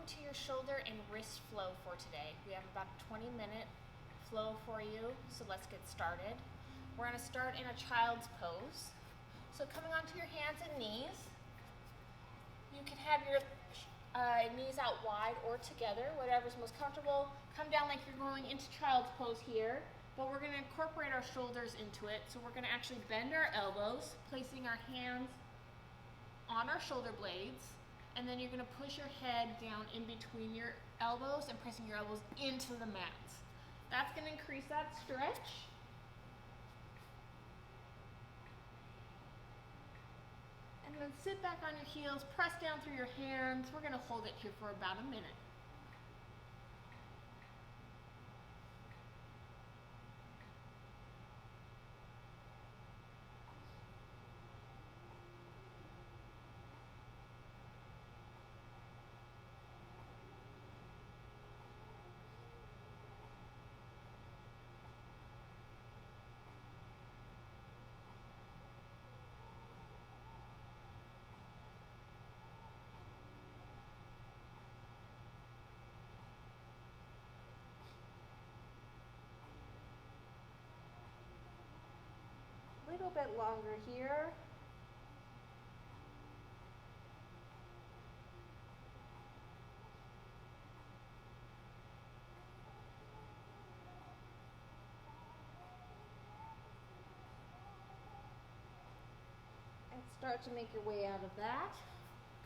to your shoulder and wrist flow for today. We have about a 20-minute flow for you, so let's get started. We're going to start in a child's pose. So coming onto your hands and knees, you can have your knees out wide or together, whatever's most comfortable. Come down like you're going into child's pose here, but we're going to incorporate our shoulders into it. So we're going to actually bend our elbows, placing our hands on our shoulder blades, and then you're going to push your head down in between your elbows and pressing your elbows into the mats. That's going to increase that stretch. And then sit back on your heels, press down through your hands. We're going to hold it here for about a minute. A little bit longer here. And start to make your way out of that.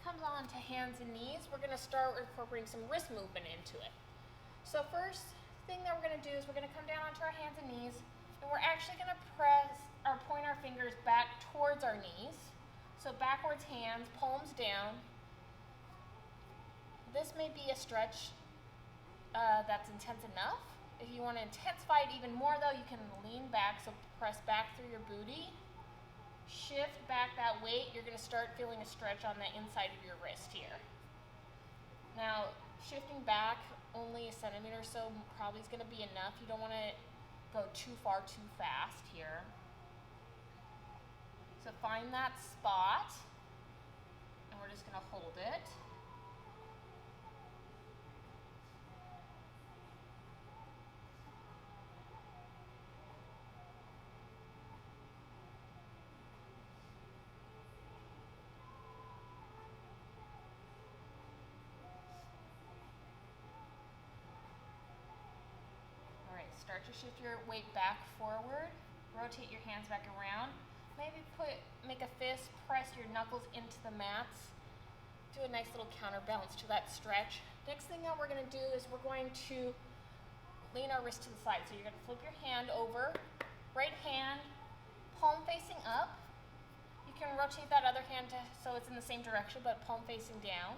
Comes on to hands and knees. We're going to start incorporating some wrist movement into it. So first thing that we're going to do is we're going to come down onto our hands and knees, and we're actually going to press or point our fingers back towards our knees. So backwards hands, palms down. This may be a stretch that's intense enough. If you want to intensify it even more though, you can lean back, so press back through your booty. Shift back that weight. You're going to start feeling a stretch on the inside of your wrist here. Now, shifting back only a centimeter or so probably is going to be enough. You don't want to go too far too fast here. So find that spot, and we're just going to hold it. All right, start to shift your weight back forward. Rotate your hands back around. Maybe make a fist, press your knuckles into the mats. Do a nice little counterbalance to that stretch. Next thing that we're going to do is we're going to lean our wrist to the side. So you're going to flip your hand over, right hand, palm facing up. You can rotate that other hand so it's in the same direction, but palm facing down.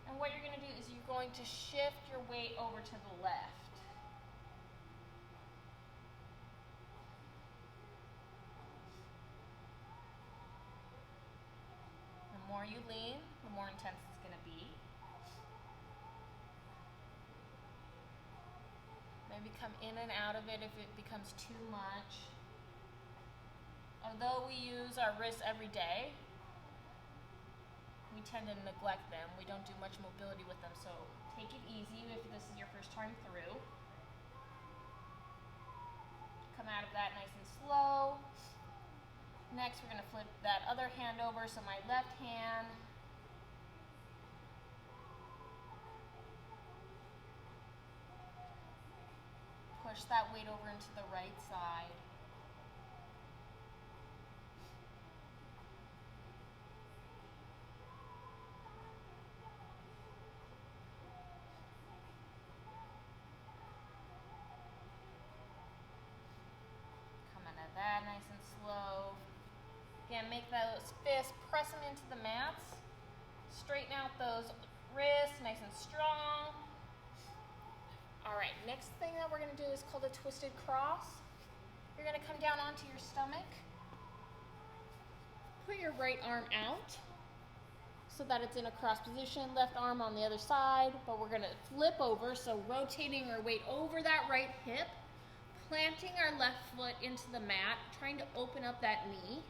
And what you're going to do is you're going to shift your weight over to the left. The more you lean, the more intense it's going to be. Maybe come in and out of it if it becomes too much. Although we use our wrists every day, we tend to neglect them. We don't do much mobility with them, so take it easy if this is your first time through. Come out of that nice and slow. Next, we're going to flip that other hand over, so my left hand. Push that weight over into the right side. Come out of that nice and slow. Again, make those fists, press them into the mats. Straighten out those wrists, nice and strong. All right, next thing that we're going to do is called a twisted cross. You're going to come down onto your stomach. Put your right arm out so that it's in a cross position. Left arm on the other side, but we're going to flip over, so rotating our weight over that right hip, planting our left foot into the mat, trying to open up that knee.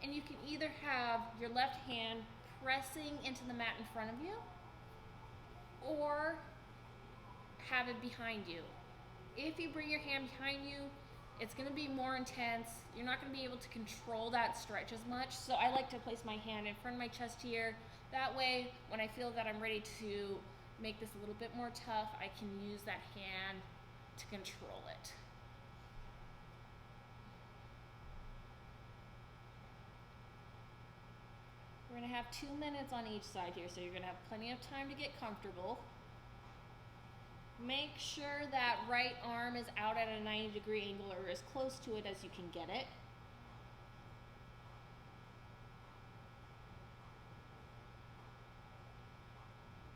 And you can either have your left hand pressing into the mat in front of you, or have it behind you. If you bring your hand behind you, it's going to be more intense. You're not going to be able to control that stretch as much. So I like to place my hand in front of my chest here. That way, when I feel that I'm ready to make this a little bit more tough, I can use that hand to control it. We're going to have 2 minutes on each side here, so you're going to have plenty of time to get comfortable. Make sure that right arm is out at a 90-degree angle or as close to it as you can get it.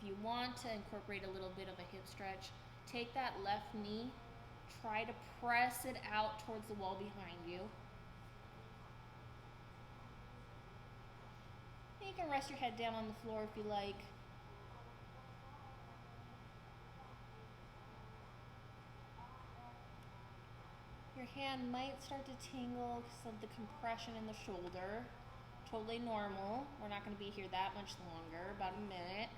If you want to incorporate a little bit of a hip stretch, take that left knee, try to press it out towards the wall behind you. You can rest your head down on the floor if you like. Your hand might start to tingle because of the compression in the shoulder. Totally normal. We're not going to be here that much longer, about a minute.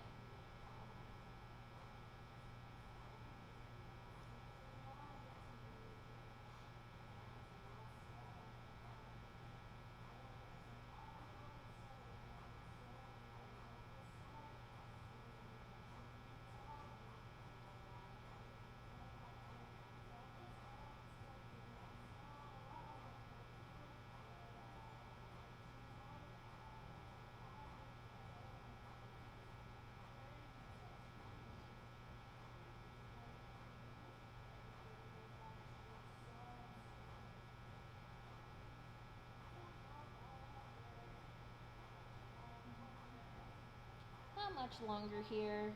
Not much longer here,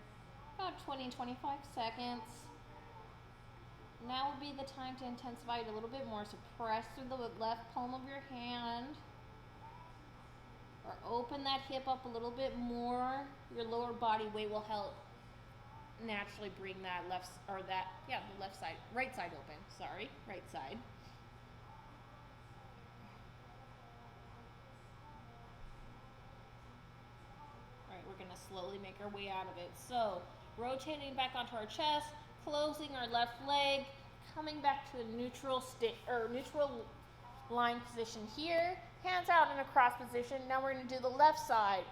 about 20-25 seconds. Now would be the time to intensify it a little bit more, so press through the left palm of your hand, or open that hip up a little bit more. Your lower body weight will help naturally bring that the left side, right side open, right side. We're going to slowly make our way out of it. So, rotating back onto our chest, closing our left leg, coming back to a neutral line position here. Hands out in a cross position. Now we're going to do the left side.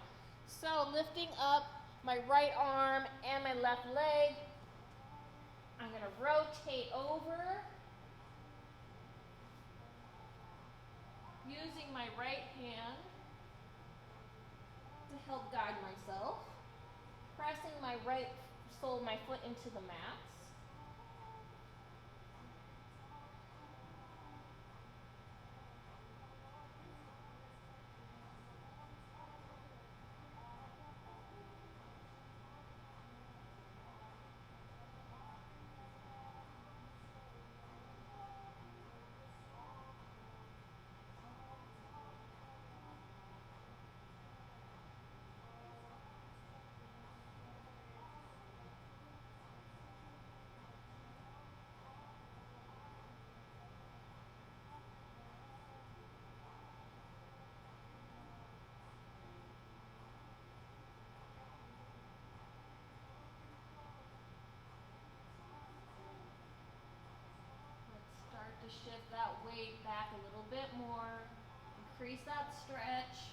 So, lifting up my right arm and my left leg. I'm going to rotate over, using my right hand to help guide myself, pressing my right sole of my foot into the mats. To shift that weight back a little bit more, increase that stretch.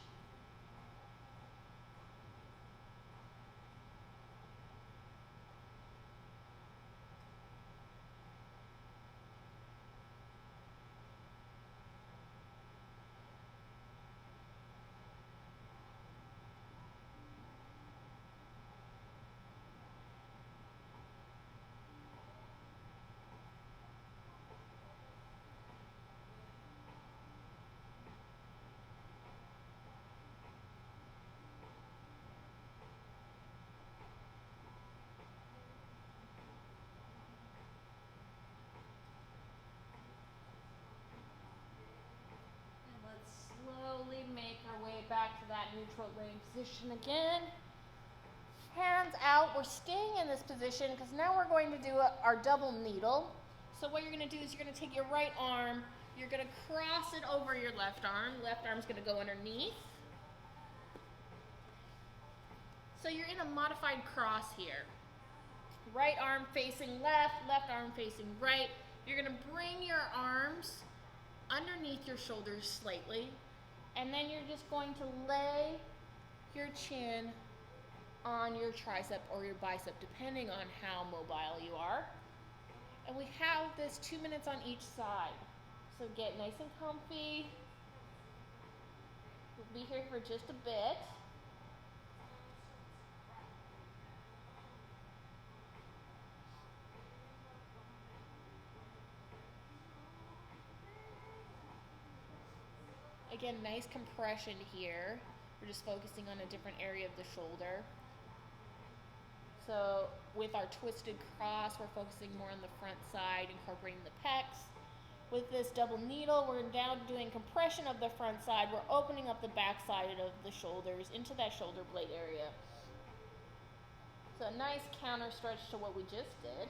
Make our way back to that neutral leg position again. Hands out. We're staying in this position because now we're going to do our double needle. So what you're going to do is you're going to take your right arm, you're going to cross it over your left arm. Left arm's going to go underneath. So you're in a modified cross here. Right arm facing left, left arm facing right. You're gonna bring your arms underneath your shoulders slightly, and then you're just going to lay your chin on your tricep or your bicep, depending on how mobile you are. And we have this 2 minutes on each side. So get nice and comfy. We'll be here for just a bit. Again, nice compression here. We're just focusing on a different area of the shoulder. So with our twisted cross, we're focusing more on the front side, incorporating the pecs. With this double needle, we're now doing compression of the front side. We're opening up the back side of the shoulders into that shoulder blade area. So a nice counter stretch to what we just did.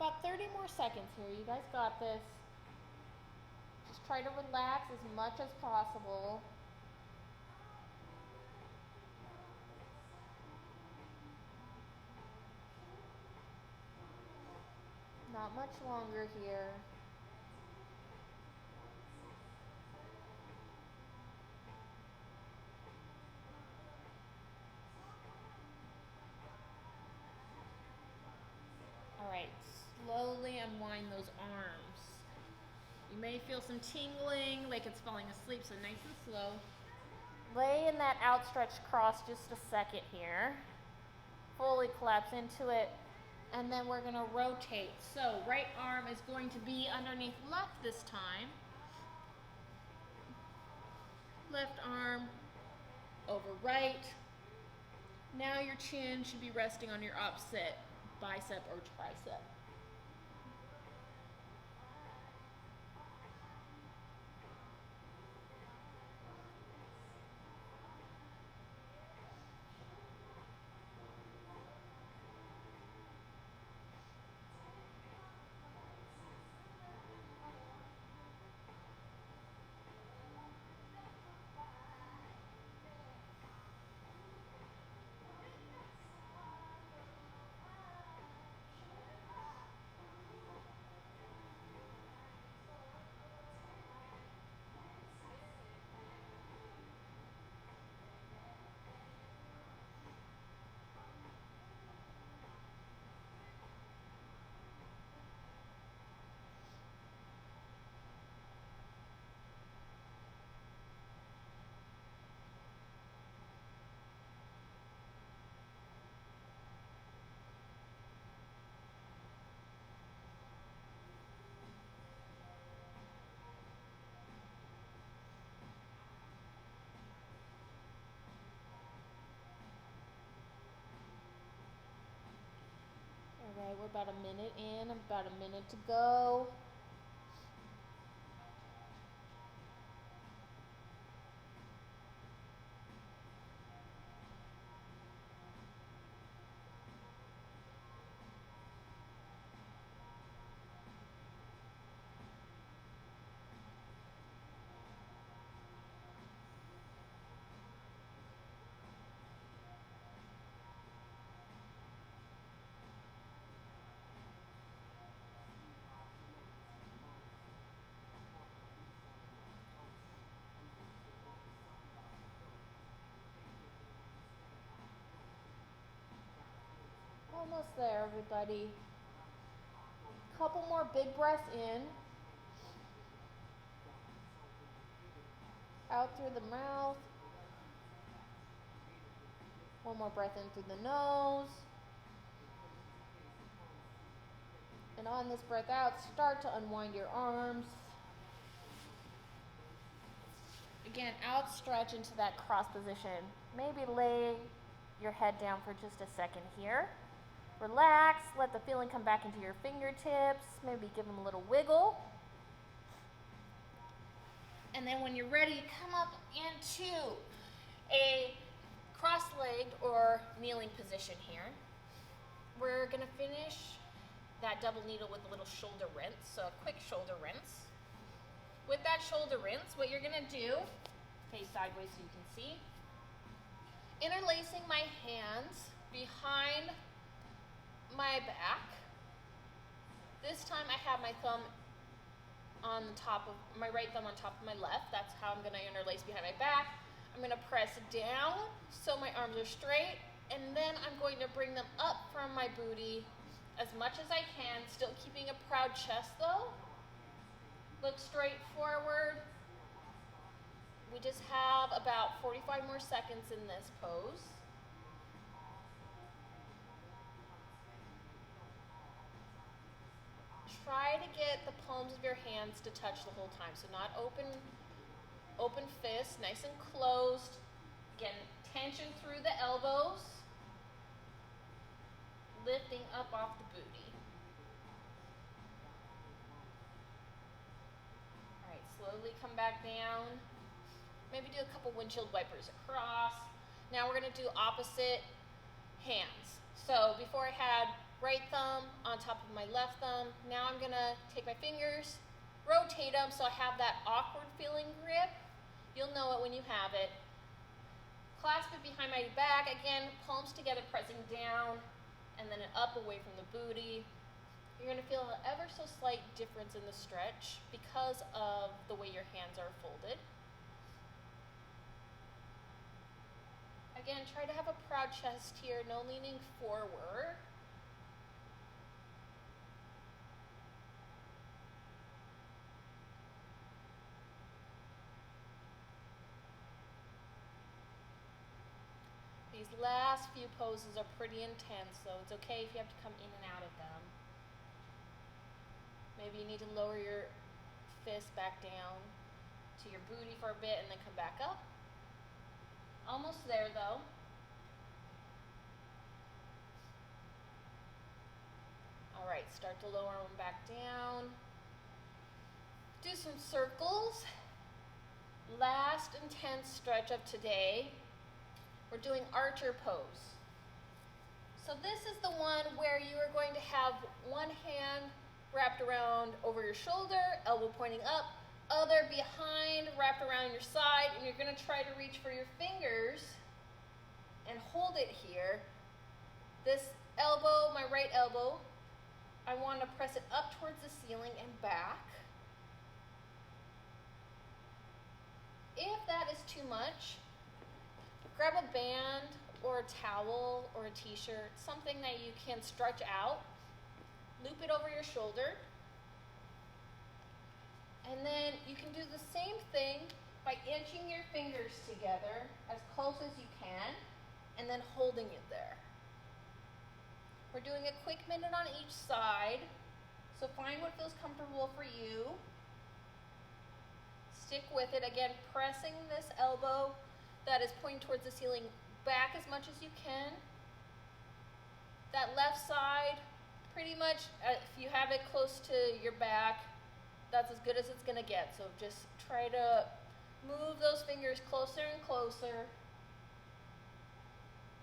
About 30 more seconds here. You guys got this. Just try to relax as much as possible. Not much longer here. All right, slowly unwind those arms. You may feel some tingling, like it's falling asleep, so nice and slow. Lay in that outstretched cross just a second here. Fully collapse into it, and then we're gonna rotate. So right arm is going to be underneath left this time. Left arm over right. Now your chin should be resting on your opposite bicep or tricep. All right, we're about a minute in, about a minute to go. Almost there, everybody. Couple more big breaths in. Out through the mouth. One more breath in through the nose. And on this breath out, start to unwind your arms. Again, outstretch into that cross position. Maybe lay your head down for just a second here. Relax, let the feeling come back into your fingertips. Maybe give them a little wiggle. And then when you're ready, come up into a cross-legged or kneeling position here. We're gonna finish that double needle with a little shoulder rinse, so a quick shoulder rinse. With that shoulder rinse, what you're gonna do, face sideways so you can see, interlacing my hands behind my back. This time I have my thumb on the top of, my right thumb on top of my left. That's how I'm gonna interlace behind my back. I'm gonna press down so my arms are straight, and then I'm going to bring them up from my booty as much as I can, still keeping a proud chest though. Look straight forward. We just have about 45 more seconds in this pose. Try to get the palms of your hands to touch the whole time. So not open fists, nice and closed. Again, tension through the elbows. Lifting up off the booty. All right, slowly come back down. Maybe do a couple windshield wipers across. Now we're gonna do opposite hands. So before I had right thumb on top of my left thumb. Now I'm gonna take my fingers, rotate them so I have that awkward feeling grip. You'll know it when you have it. Clasp it behind my back. Again, palms together, pressing down, and then up away from the booty. You're gonna feel an ever so slight difference in the stretch because of the way your hands are folded. Again, try to have a proud chest here, no leaning forward. These last few poses are pretty intense, so it's okay if you have to come in and out of them. Maybe you need to lower your fist back down to your booty for a bit and then come back up. Almost there though. All right, start to lower them back down. Do some circles. Last intense stretch of today. We're doing archer pose. So this is the one where you are going to have one hand wrapped around over your shoulder, elbow pointing up, other behind, wrapped around your side, and you're gonna try to reach for your fingers and hold it here. This elbow, my right elbow, I want to press it up towards the ceiling and back. If that is too much, grab a band or a towel or a t-shirt, something that you can stretch out, loop it over your shoulder, and then you can do the same thing by inching your fingers together as close as you can, and then holding it there. We're doing a quick minute on each side, so find what feels comfortable for you. Stick with it, again, pressing this elbow that is pointing towards the ceiling back as much as you can. That left side, pretty much, if you have it close to your back, that's as good as it's gonna get. So just try to move those fingers closer and closer.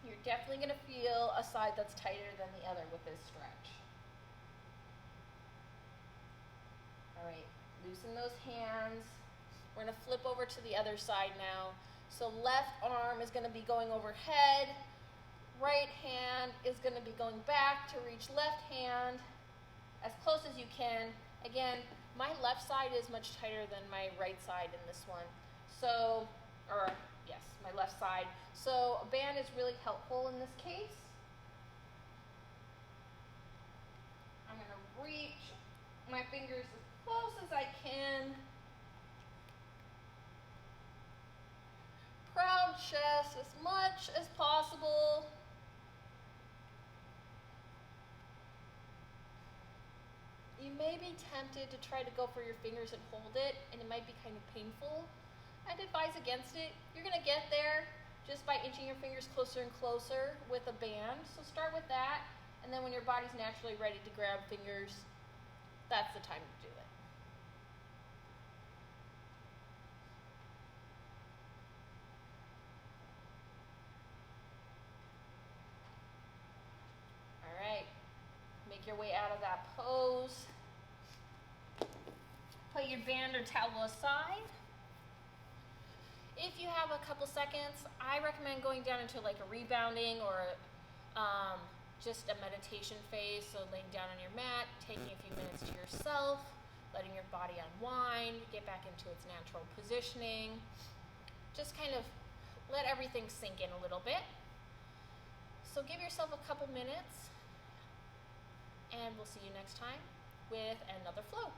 You're definitely gonna feel a side that's tighter than the other with this stretch. All right, loosen those hands. We're gonna flip over to the other side now. So left arm is gonna be going overhead. Right hand is gonna be going back to reach left hand as close as you can. Again, my left side is much tighter than my right side in this one. So, or yes, my left side. So a band is really helpful in this case. I'm gonna reach my fingers as close as I can. Proud chest as much as possible. may be tempted to try to go for your fingers and hold it, and it might be kind of painful. I'd advise against it. You're going to get there just by inching your fingers closer and closer with a band. So start with that, and then when your body's naturally ready to grab fingers, that's the time to do it. All right, make your way out of that pose. Put your band or towel aside. If you have a couple seconds, I recommend going down into like a rebounding or just a meditation phase. So laying down on your mat, taking a few minutes to yourself, letting your body unwind, get back into its natural positioning. Just kind of let everything sink in a little bit. So give yourself a couple minutes, and we'll see you next time with another flow.